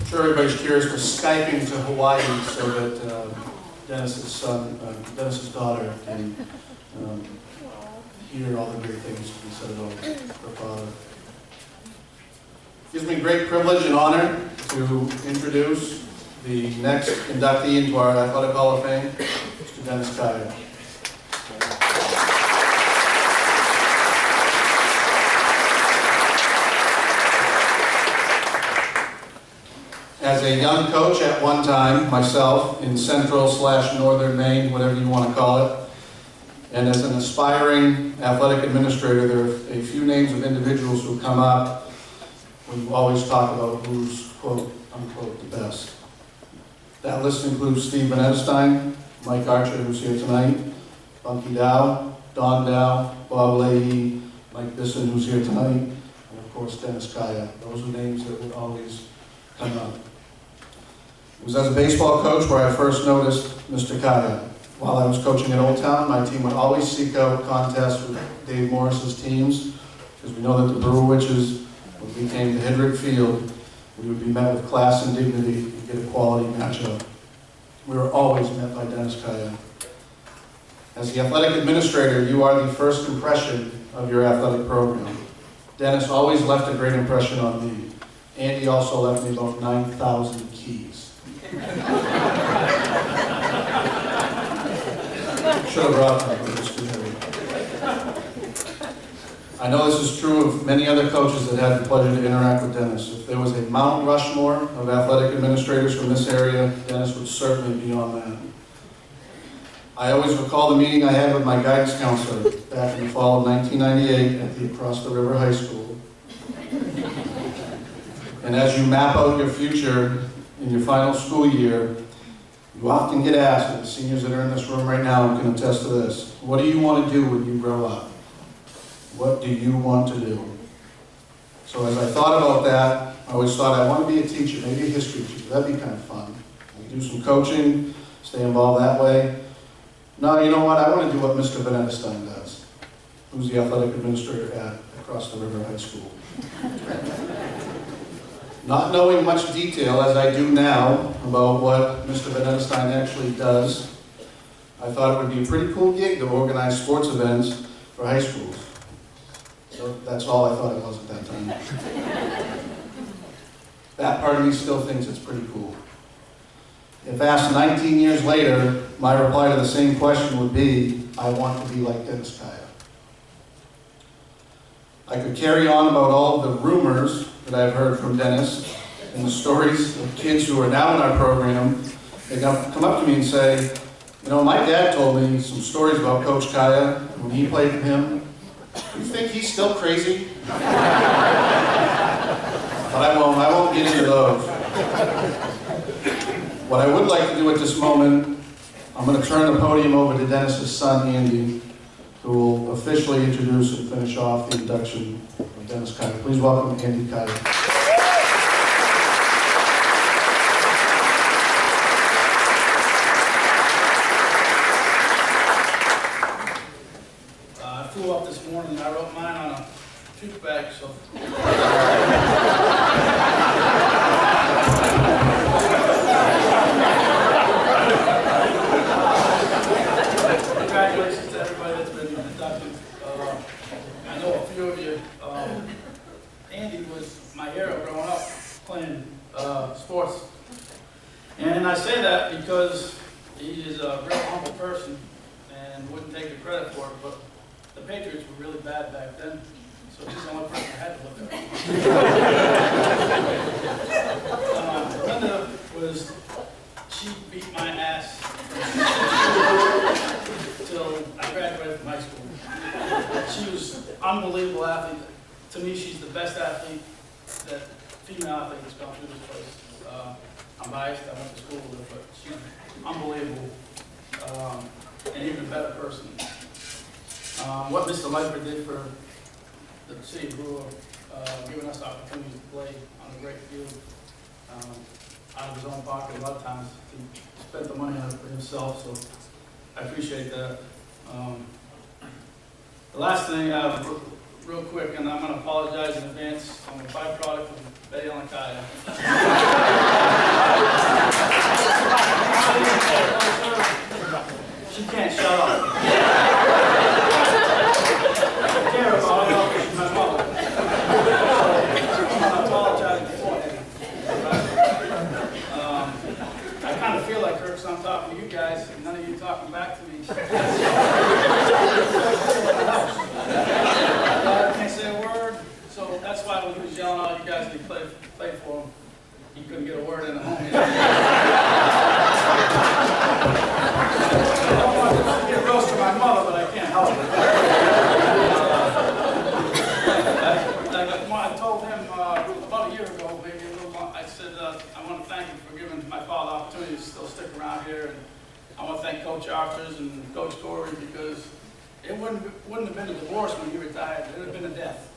I'm sure everybody's curious, we're Skyping to Hawaii so that Dennis's daughter can hear all the great things we said about her father. It gives me great privilege and honor to introduce the next inductee into our Athletic Hall of Fame, Mr. Dennis Kiah. As a young coach at one time, myself, in central/northern Maine, whatever you want to call it, and as an aspiring athletic administrator, there are a few names of individuals who come up when we always talk about who's, quote, unquote, the best. That list includes Steve Benedestein, Mike Archer, who's here tonight, Bunky Dow, Don Dow, Bob Leahy, Mike Bisson, who's here tonight, and of course Dennis Kiah. Those are names that would always come up. It was as a baseball coach where I first noticed Mr. Kiah. While I was coaching at Old Town, my team would always seek out contests with Dave Morris's teams, because we know that the Brewer Witches, when we came to Hedrick Field, we would be met with class and dignity to get a quality matchup. We were always met by Dennis Kiah. As the athletic administrator, you are the first impression of your athletic program. Dennis always left a great impression on me. Andy also left me about 9,000 keys. Should have brought them, but it was too heavy. I know this is true of many other coaches that had the pleasure to interact with Dennis. If there was a Mount Rushmore of athletic administrators from this area, Dennis would certainly be on that. I always recall the meeting I had with my guidance counselor back in the fall of 1998 at the Across the River High School. And as you map out your future in your final school year, you often get asked, and the seniors that are in this room right now can attest to this, what do you want to do when you grow up? What do you want to do? So as I thought about that, I always thought I want to be a teacher, maybe a history teacher. That'd be kind of fun. I could do some coaching, stay involved that way. No, you know what? I want to do what Mr. Benedestein does, who's the athletic administrator at Across the River High School. Not knowing much detail, as I do now, about what Mr. Benedestein actually does, I thought it would be a pretty cool gig to organize sports events for high schools. So that's all I thought it was at that time. That part of me still thinks it's pretty cool. If asked 19 years later, my reply to the same question would be, I want to be like Dennis Kiah. I could carry on about all of the rumors that I've heard from Dennis and the stories of kids who are now in our program. They come up to me and say, you know, my dad told me some stories about Coach Kiah when he played for him. You think he's still crazy? But I won't get into those. What I would like to do at this moment, I'm going to turn the podium over to Dennis's son, Andy, who will officially introduce and finish off the induction of Dennis Kiah. Please welcome Andy Kiah. I flew up this morning and I wrote mine on a tooth bag, so. Congratulations to everybody that's been inducted. I know a few of you. Andy was my hero growing up playing sports. And I say that because he is a real humble person and wouldn't take the credit for it, but the Patriots were really bad back then, so he's the only person I had to look at. Linda she beat my ass until I graduated from high school. She was an unbelievable athlete. To me, she's the best athlete, that female athlete that's gone through this place. I'm biased, I went to school with her, but she's unbelievable, and even a better person. What Mr. Leiper did for the city of Brewer, giving us the opportunity to play on a great field, out of his own pocket a lot of times. He spent the money on it for himself, so I appreciate that. The last thing, real quick, and I'm going to apologize in advance. I'm a byproduct of Betty Ellen Kiah. talking back to me. I can't say a word, so that's why when he was yelling out, you guys need to play for him. He couldn't get a word in the home. I don't want to get roast to my mother, but I can't help it. I told him about a year ago, maybe a little more, I said, I want to thank him for giving my father the opportunity to still stick around here. And I want to thank Coach Arthurs and Coach Corey, because it wouldn't have been a divorce when he retired. It would have been a death.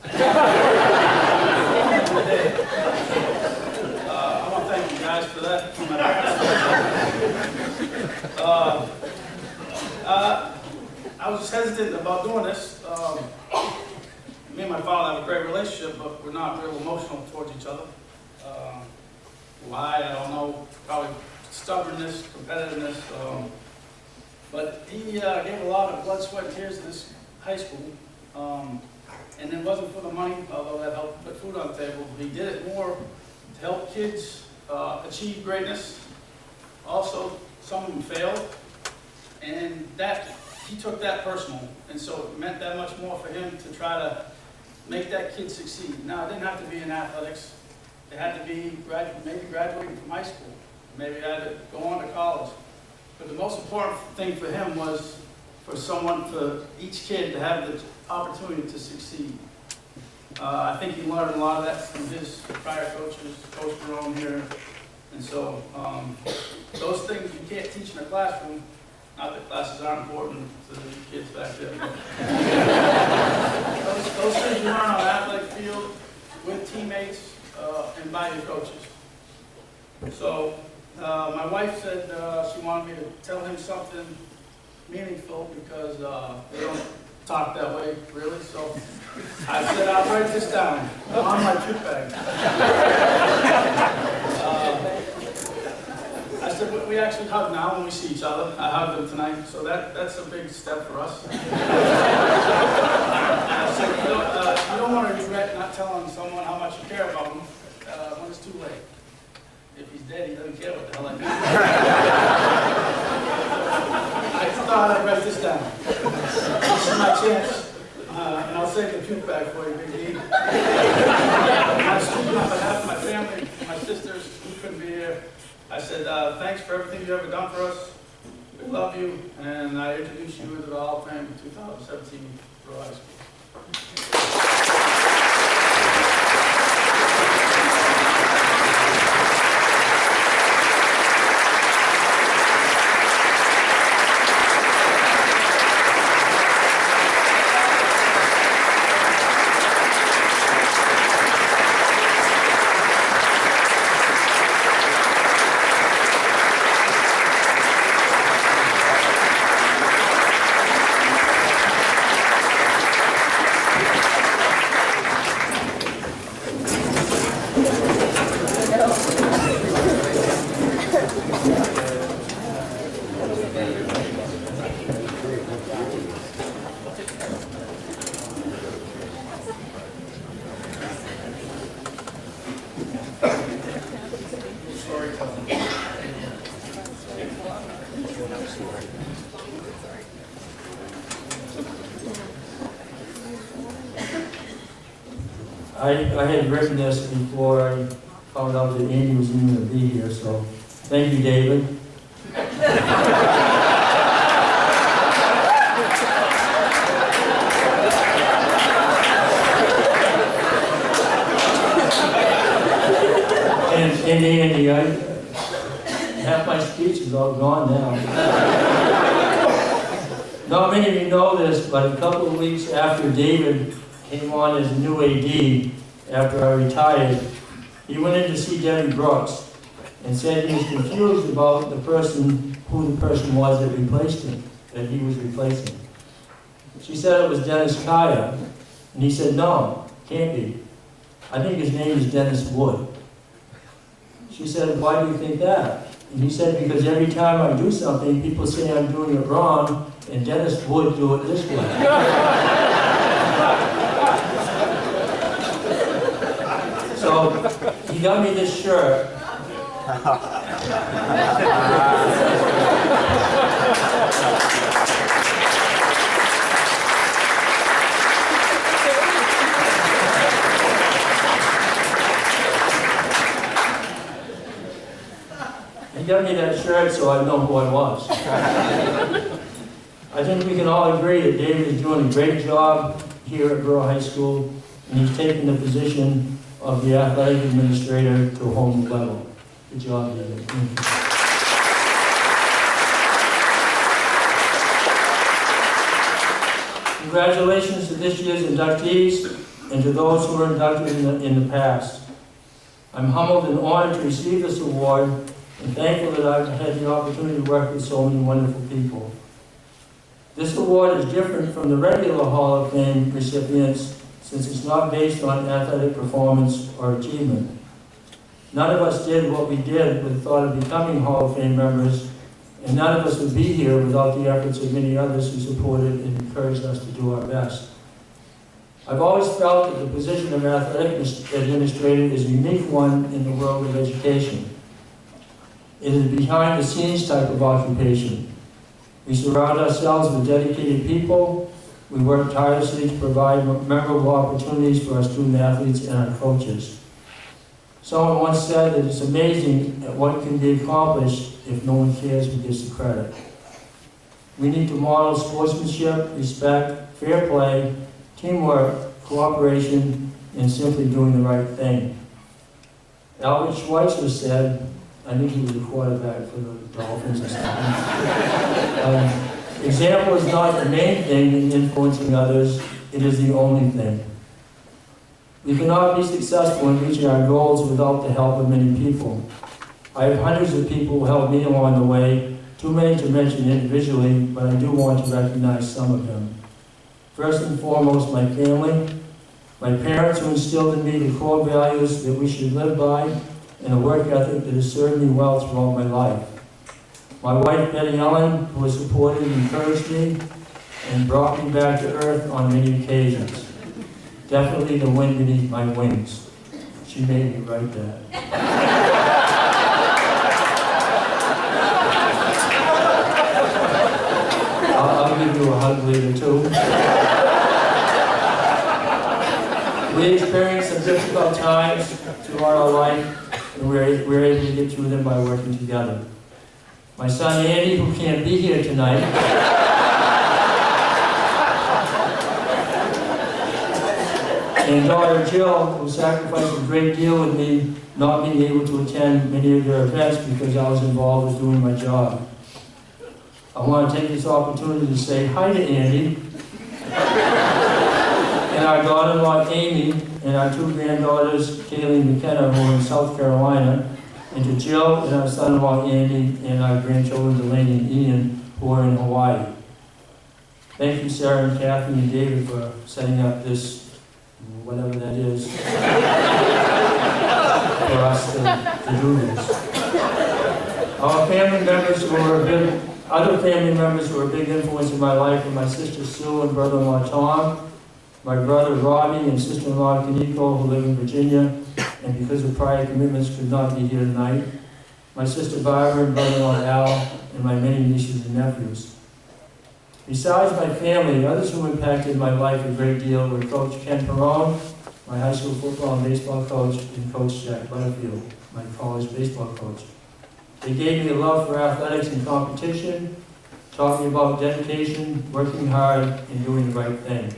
I want to thank you guys for that. I was hesitant about doing this. Me and my father have a great relationship, but we're not real emotional towards each other. Why? I don't know. Probably stubbornness, competitiveness. But he gave a lot of blood, sweat, and tears to this high school. And it wasn't for the money, although that helped put food on the table. He did it more to help kids achieve greatness. Also, some of them failed. And he took that personal. And so it meant that much more for him to try to make that kid succeed. Now, it didn't have to be in athletics. It had to be maybe graduating from high school. Maybe it had to go on to college. But the most important thing for him was for each kid to have the opportunity to succeed. I think he learned a lot of that from his prior coaches, Coach Barone here. And so those things you can't teach in a classroom. Not that classes aren't important to the kids back there. Those things you learn on the athletic field with teammates and by your coaches. So my wife said she wanted me to tell him something meaningful, because they don't talk that way, really. So I said, I'll write this down on my trip bag. I said, we actually hug now when we see each other. I hugged him tonight, so that's a big step for us. I said, you don't want to regret not telling someone how much you care about them when it's too late. If he's dead, he doesn't care what the hell I do. I thought I'd write this down. This is my chance, and I'll save the puke bag for you, Big D. I'm speaking on behalf of my family, my sisters who couldn't be here. I said, thanks for everything you've ever done for us. We love you, and I introduce you into the Hall of Fame in 2017 for high school. I had written this before I found out that Andy was even going to be here, so thank you, David. and Andy, half my speech is all gone now. Not many of you know this, but a couple of weeks after David came on as new AD, after I retired, he went in to see Debbie Brooks and said he was confused about who the person was that replaced him, that he was replacing. She said it was Dennis Kiah, and he said, no, can't be. I think his name is Dennis Wood. She said, why do you think that? And he said, because every time I do something, people say I'm doing it wrong, and Dennis would do it this way. So he got me this shirt. He got me that shirt so I'd know who I was. I think we can all agree that David is doing a great job here at Borough High School, and he's taken the position of the athletic administrator to a whole new level. Good job, David. Congratulations to this year's inductees and to those who were inducted in the past. I'm humbled and honored to receive this award and thankful that I've had the opportunity to work with so many wonderful people. This award is different from the regular Hall of Fame recipients since it's not based on athletic performance or achievement. None of us did what we did with the thought of becoming Hall of Fame members, and none of us would be here without the efforts of many others who supported and encouraged us to do our best. I've always felt that the position of athletic administrator is a unique one in the world of education. It is a behind-the-scenes type of occupation. We surround ourselves with dedicated people. We work tirelessly to provide memorable opportunities for our student athletes and our coaches. Someone once said that it's amazing at what can be accomplished if no one cares who gets the credit. We need to model sportsmanship, respect, fair play, teamwork, cooperation, and simply doing the right thing. Albert Schweitzer said, I think he was a quarterback for the Dolphins or something. Example is not the main thing in influencing others, it is the only thing. We cannot be successful in reaching our goals without the help of many people. I have hundreds of people who helped me along the way, too many to mention individually, but I do want to recognize some of them. First and foremost, my family, my parents who instilled in me the core values that we should live by, and a work ethic that has served me well throughout my life. My wife, Betty Ellen, who has supported and encouraged me and brought me back to earth on many occasions. Definitely the wind beneath my wings. She made me write that. I'll give you a hug later too. We experienced some difficult times throughout our life, and we're able to get through them by working together. My son Andy, who can't be here tonight, and daughter Jill, who sacrificed a great deal with me, not being able to attend many of their events because I was involved with doing my job. I want to take this opportunity to say hi to Andy, and our daughter-in-law Amy, and our two granddaughters, Kaylee and McKenna, who are in South Carolina, and to Jill and our son-in-law Andy, and our grandchildren Delaney and Ian, who are in Hawaii. Thank you, Sarah and Kathy and David, for setting up this, whatever that is, for us to do this. Our family members who are other family members who are a big influence in my life are my sister Sue and brother-in-law Tom, my brother Robbie and sister-in-law Kaniko, who live in Virginia, and because of prior commitments could not be here tonight, my sister Barbara and brother-in-law Al, and my many nieces and nephews. Besides my family, others who impacted my life a great deal were Coach Ken Perone, my high school football and baseball coach, and Coach Jack Butterfield, my college baseball coach. They gave me a love for athletics and competition, taught me about dedication, working hard, and doing the right thing.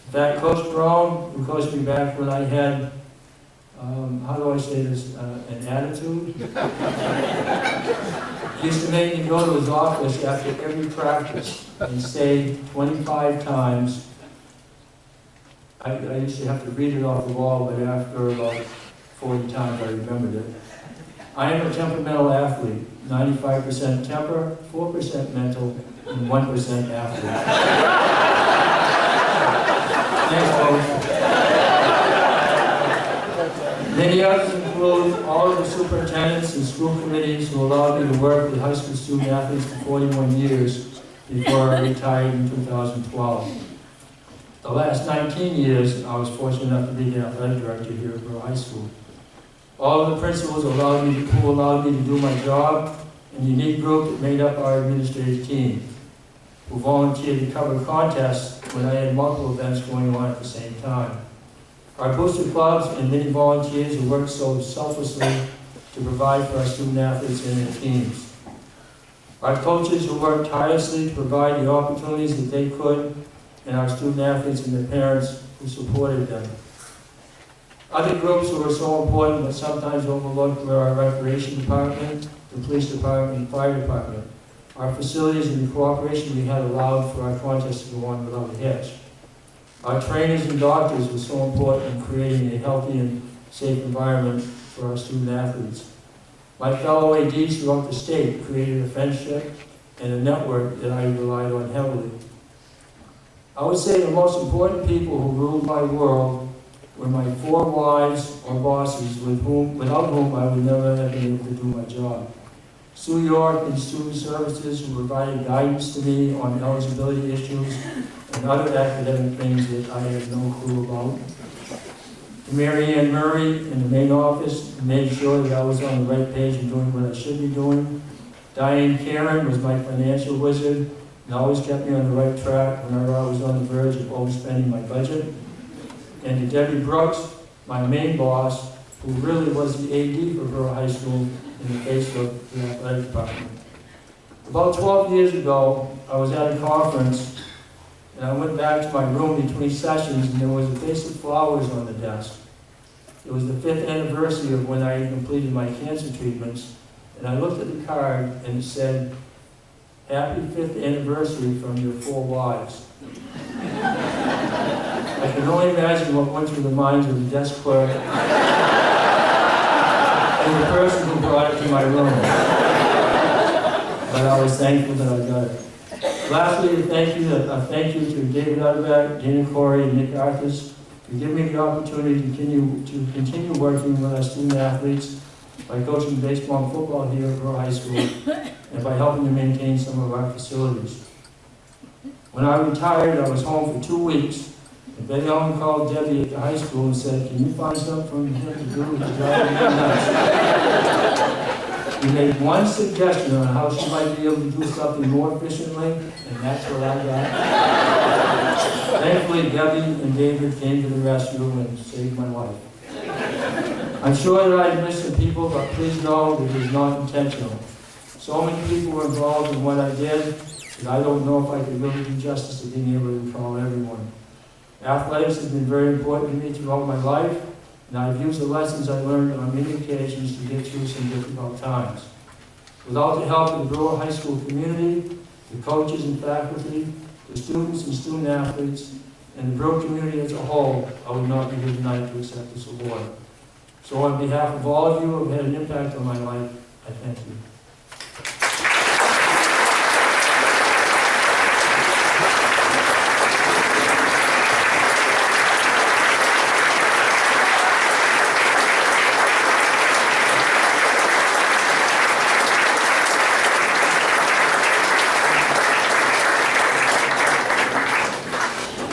In fact, Coach Perone, who coached me back when I had, how do I say this, an attitude? He used to make me go to his office after every practice and say 25 times. I used to have to read it off the wall, but after about 40 times I remembered it. I am a temperamental athlete, 95% temper, 4% mental, and 1% athlete. Thanks, Coach. Many others include all of the superintendents and school committees who allowed me to work with high school student athletes for 41 years before I retired in 2012. The last 19 years, I was fortunate enough to be the athletic director here at Borough High School. All of the principals who allowed me to do my job and unique group that made up our administrative team, who volunteered to cover contests when I had multiple events going on at the same time. Our booster clubs and many volunteers who worked so selflessly to provide for our student athletes and their teams. Our coaches who worked tirelessly to provide the opportunities that they could, and our student athletes and their parents who supported them. Other groups who were so important but sometimes overlooked were our recreation department, the police department, and fire department. Our facilities and the cooperation we had allowed for our contests to go on without a hitch. Our trainers and doctors were so important in creating a healthy and safe environment for our student athletes. My fellow ADs throughout the state created a friendship and a network that I relied on heavily. I would say the most important people who ruled my world were my 4 wives or bosses without whom I would never have been able to do my job. Sue York and Student Services, who provided guidance to me on eligibility issues and other academic things that I had no clue about. Mary Ann Murray in the main office made sure that I was on the right page and doing what I should be doing. Diane Karen was my financial wizard and always kept me on the right track whenever I was on the verge of overspending my budget. And to Debbie Brooks, my main boss, who really was the AD for Borough High School in the face of the athletic department. About 12 years ago, I was at a conference, and I went back to my room between sessions, and there was a vase of flowers on the desk. It was the 5th anniversary of when I had completed my cancer treatments, and I looked at the card, and it said, "Happy 5th anniversary from your 4 wives." I can only imagine what went through the minds of the desk clerk and the person who brought it to my room. But I was thankful that I got it. Lastly, a thank you to David Utterback, Dana Corey, and Nick Arthurs for giving me the opportunity to continue working with our student athletes by coaching baseball and football here at Borough High School and by helping to maintain some of our facilities. When I retired, I was home for 2 weeks. And Betty Ellen called Debbie at the high school and said, "Can you find something for him to do? He's driving me nuts." We made one suggestion on how she might be able to do something more efficiently, and that's what I got. Thankfully, Debbie and David came to the rescue and saved my life. I'm sure that I missed some people, but please know that it was not intentional. So many people were involved in what I did that I don't know if I could really do justice to being able to recall everyone. Athletics has been very important to me throughout my life, and I've used the lessons I learned on many occasions to get through some difficult times. Without the help of the Borough High School community, the coaches and faculty, the students and student athletes, and the Borough community as a whole, I would not be here tonight to accept this award. So on behalf of all of you who have had an impact on my life, I thank you.